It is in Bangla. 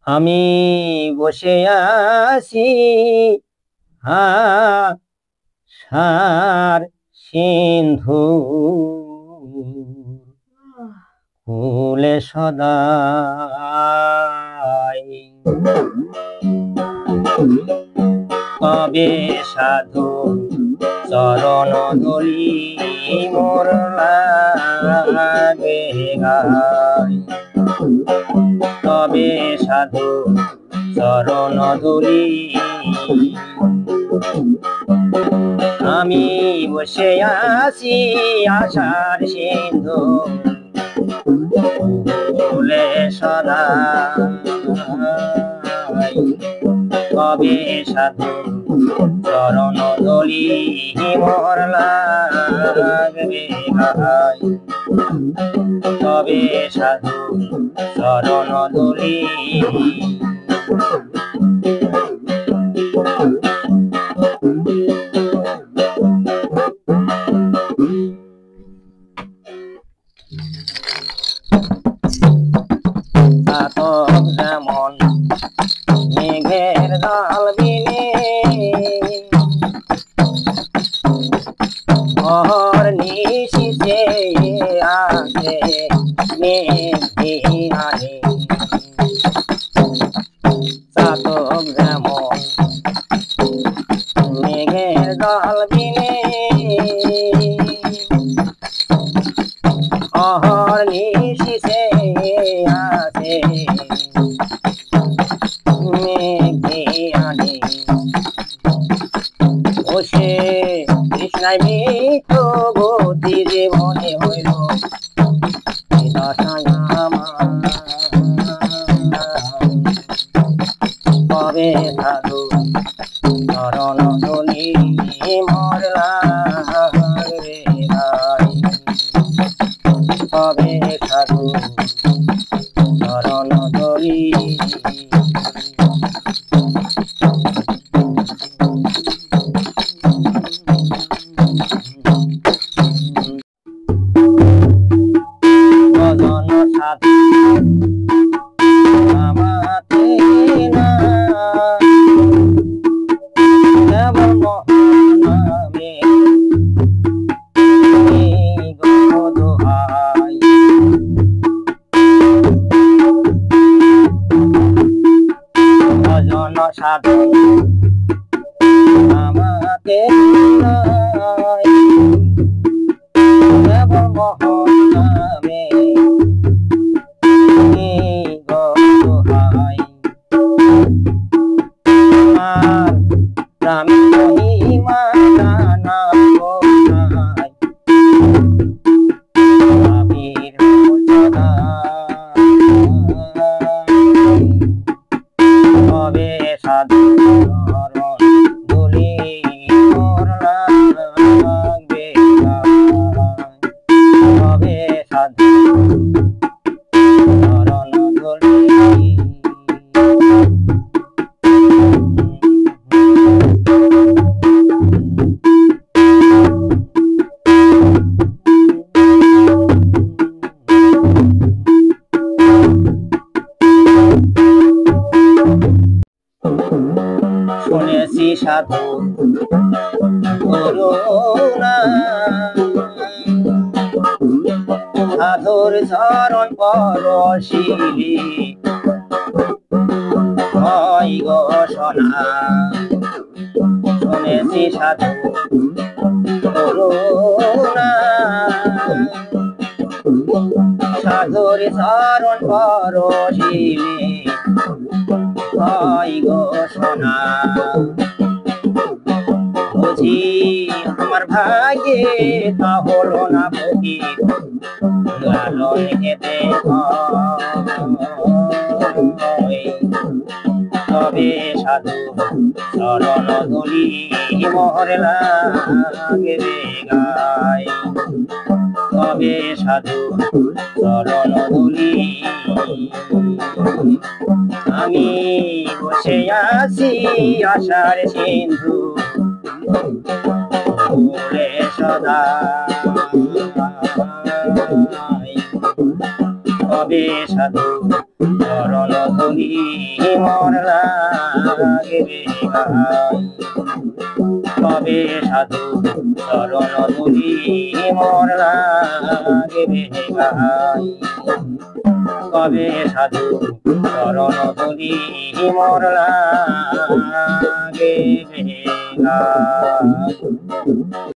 আমি বসে আছি আশার সিন্ধু ফুলে সদাই। কবে সাধু চরণ ধুলি মোর লাগে গায়। তবে সাধু চরণ ধুলি আমি বসে আছি আশার সিন্ধু ফুলে সদাই। কবে সাধু চরণ ধুলি মোর লাগবে গায়। তবে সাধু চরণ ধুলি চাতক যেমন মেঘের দল বিনে অহর্নিশিতে আসে মেঘে আনে। চাতক যেমন মেঘের দল বিনে অহর্নিশিতে আসে মেঘে আনে। ও সে কৃষ্ণায় মৃত্যু গতি জীবনে হইল দশায় আমার। কবে সাধু চরণ ধুলি মোর লাগবে গায়। কবে সাধু চরণ ধুলি ভজন সাধু আমাতে না কেবল মহানামে গো দোহাই। ভজন সাধু আমাতে নাই কেবল মহানামে গো দোহাই। আর প্রাণী মহিমা জানা কোথায় আবির কবে সাধু চরণ ধুলি মোর লাগবে গায়। কবে সাধু চরণ ধুলি শুনেছি সাধু করুণা সাধুর চরণ পরশিলি হয় গো সোনা। শুনেছি সাধু করুণা সাধুর চরণ পরশিলি হয় গো সোনা। বুঝি আমার ভাগ্যে তা হলো না ফকির লালন খেতে তবে সাধু চরণ ধুলি মোর লাগবে গায়। তবে সাধু চরণ ধুলি আমি বসে আছি আশার সিন্ধু ফুলে সদাই। কবে সাধু চরণ ধুলি মোর লাগিবে গাই কবে সাধু চরণ ধুলি মোর লাগিবে গাই কবে সাধু চরণ ধুলি মোর লাগিবে গাই